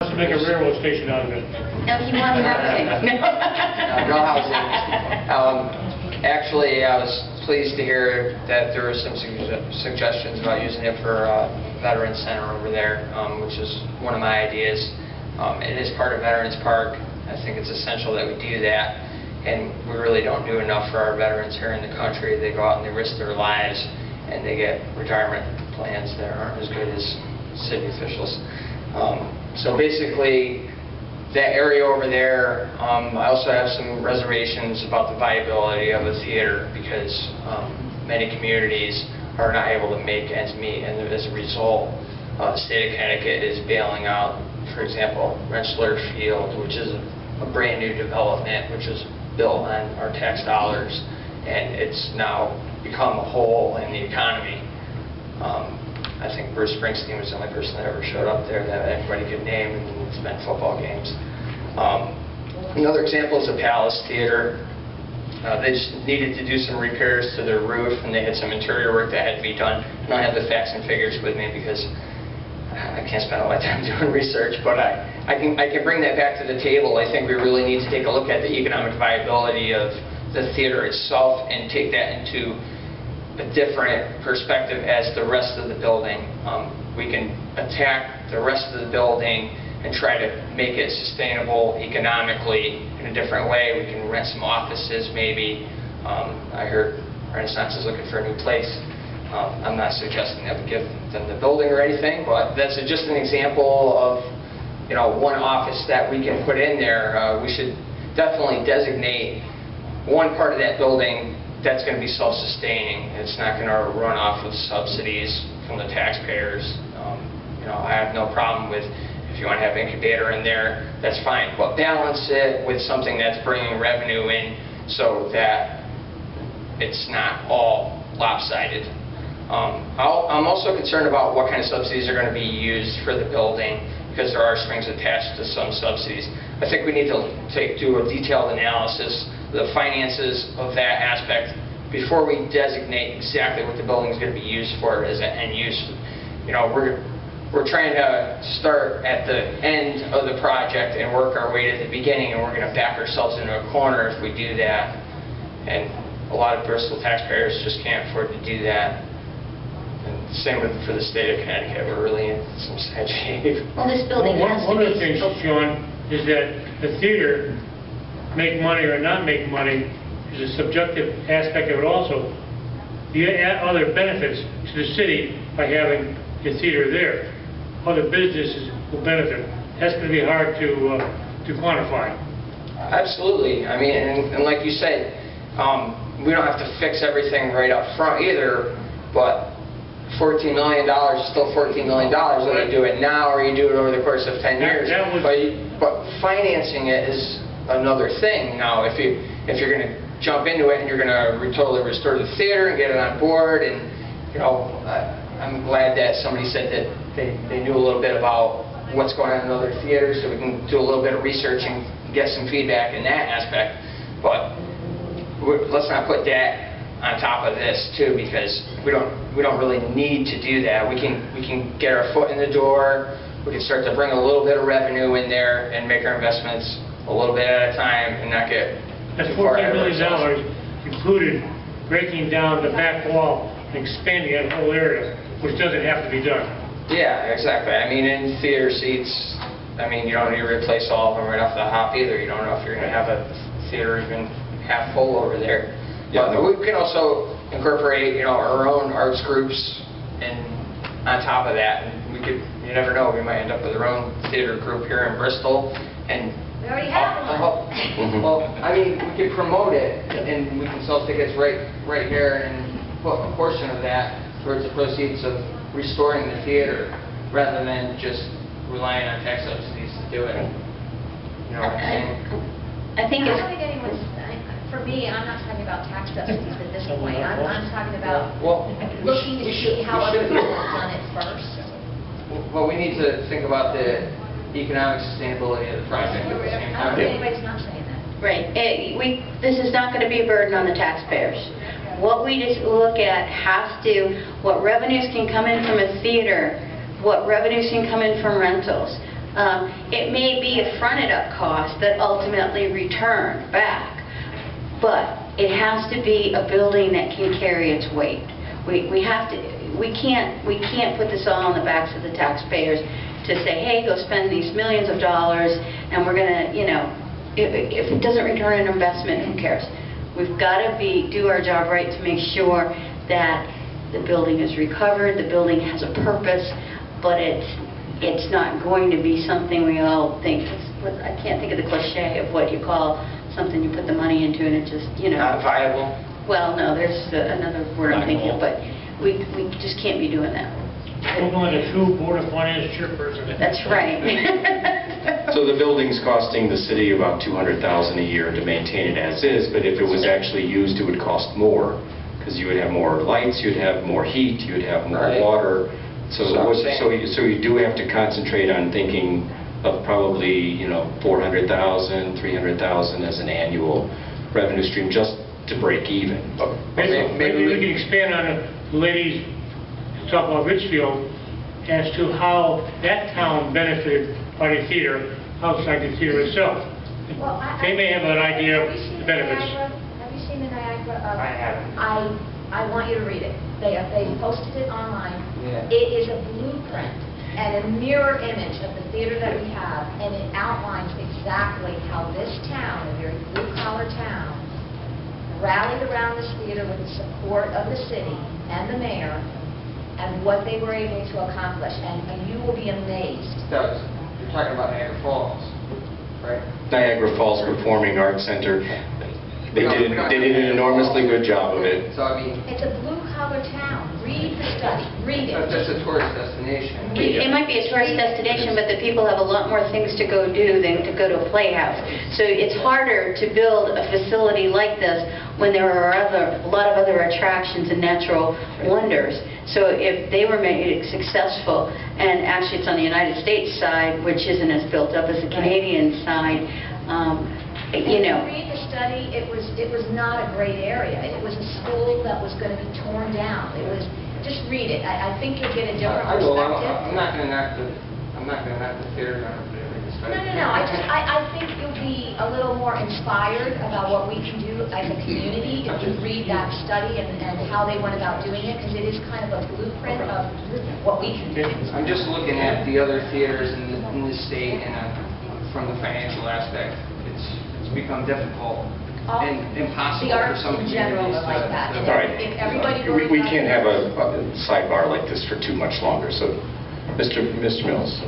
To make a railroad station out of it. No, he wants housing. No housing. Actually, I was pleased to hear that there were some suggestions about using it for Veterans Center over there, which is one of my ideas. It is part of Veterans Park. I think it's essential that we do that, and we really don't do enough for our veterans here in the country. They go out and they risk their lives, and they get retirement plans that aren't as good as city officials. So basically, that area over there, I also have some reservations about the viability of a theater because many communities are not able to make ends meet, and as a result, the state of Connecticut is bailing out, for example, Rensselaer Field, which is a brand new development, which was built on our tax dollars, and it's now become a hole in the economy. I think Bruce Springsteen was the only person that ever showed up there that anybody could name, and it's been football games. Another example is the Palace Theater. They just needed to do some repairs to their roof, and they had some interior work that had to be done. I don't have the facts and figures with me because I can't spend all my time doing research, but I can bring that back to the table. I think we really need to take a look at the economic viability of the theater itself and take that into a different perspective as the rest of the building. We can attack the rest of the building and try to make it sustainable economically in a different way. We can rent some offices maybe. I heard Renaissance is looking for a new place. I'm not suggesting that we give them the building or anything, but that's just an example of one office that we can put in there. We should definitely designate one part of that building that's going to be self-sustaining. It's not going to run off with subsidies from the taxpayers. I have no problem with if you want to have an incubator in there, that's fine. But balance it with something that's bringing revenue in so that it's not all lopsided. I'm also concerned about what kind of subsidies are going to be used for the building because there are strings attached to some subsidies. I think we need to do a detailed analysis the finances of that aspect before we designate exactly what the building is going to be used for as an end use. We're trying to start at the end of the project and work our way to the beginning, and we're going to back ourselves into a corner if we do that. And a lot of Bristol taxpayers just can't afford to do that. And same for the state of Connecticut. We're really in some sad shape. Well, this building has to be... One of the things, Sean, is that the theater, make money or not make money, is a subjective aspect of it also. You add other benefits to the city by having the theater there. Other businesses will benefit. That's going to be hard to quantify. Absolutely. I mean, and like you said, we don't have to fix everything right up front either, but $14 million is still $14 million, whether you do it now or you do it over the course of 10 years. But financing it is another thing. Now, if you're going to jump into it and you're going to totally restore the theater and get it on board, and I'm glad that somebody said that they knew a little bit about what's going on in other theaters, so we can do a little bit of research and get some feedback in that aspect. But let's not put that on top of this too, because we don't really need to do that. We can get our foot in the door. We can start to bring a little bit of revenue in there and make our investments a little bit at a time and not get too far ahead of ourselves. $14 million included breaking down the back wall and expanding that whole area, which doesn't have to be done. Yeah, exactly. I mean, in theater seats, I mean, you don't need to replace all of them right off the hop either. You don't know if you're going to have a theater even half full over there. Yeah. But we can also incorporate, our own arts groups, and on top of that, you never know, we might end up with our own theater group here in Bristol. And we already have one. Well, I mean, we could promote it, and we can sell tickets right here and put a portion of that towards the proceeds of restoring the theater, rather than just relying on tax subsidies to do it. You know what I'm saying? I think I don't think anyone's, for me, I'm not talking about tax subsidies at this point. I'm talking about looking to see how other people have done it first. Well, we need to think about the economic sustainability of the project at the same I don't time. think anybody's not saying that. right. This is not going to be a burden on the taxpayers. What we just look at what revenues can come in from a theater, what revenues can come in from rentals, It may be a fronted-up cost that ultimately return back, but it has to be a building that can carry its weight. We can't put this all on the backs of the taxpayers to say, hey, go spend these millions of dollars, and we're going to, if it doesn't return an investment, who cares? We've got to do our job right to make sure that the building is recovered, the building has a purpose, but it's not going to be something we all think. I can't think of the cliche of what you call something you put the money into and it just, Not viable. Well, no, there's another word I'm thinking of, but we just can't be doing that. We're going to true Board of Finance chairperson. That's right. So the building's costing the city about $200,000 a year to maintain it as is, but if it was actually used, it would cost more, because you would have more lights, you'd have more heat, you'd have more water. So you do have to concentrate on thinking of probably, $400,000, $300,000 as an annual revenue stream just to break even. Maybe we can expand on the ladies talk about Richfield as to how that town benefited by the theater outside the theater itself. Well, They may have an idea of the benefits. Have you seen the Niagara? I haven't. I want you to read it. They posted it online. Yeah. It is a blueprint and a mirror image of the theater that we have, and it outlines exactly how this town, a very blue-collar town, rallied around this theater with the support of the city and the mayor, and what they were able to accomplish, and you will be amazed. You're talking about Niagara Falls, right? Niagara Falls Performing Arts Center, they did an enormously good job of it. So, I mean, It's a blue-collar town. Read the study. Read it. that's a tourist destination. It might be a tourist destination, but the people have a lot more things to go do than to go to a playhouse. So it's harder to build a facility like this when there are a lot of other attractions and natural wonders. So if they were made successful, and actually it's on the United States side, which isn't as built up as the Canadian side, If you read the study, it was not a great area. It was a school that was going to be torn down. Just read it. I think you'll get a different I will. perspective. I'm not going to knock the theater down. No. I think you'll be a little more inspired about what we can do as a community if you read that study and how they went about doing it, because it is kind of a blueprint of what we can do. I'm just looking at the other theaters in the state, and from the financial aspect, it's become difficult and impossible The for arts some in general communities are like that. to- And All right. if everybody We can't have a sidebar like this for too much longer. So, Mr. Mills.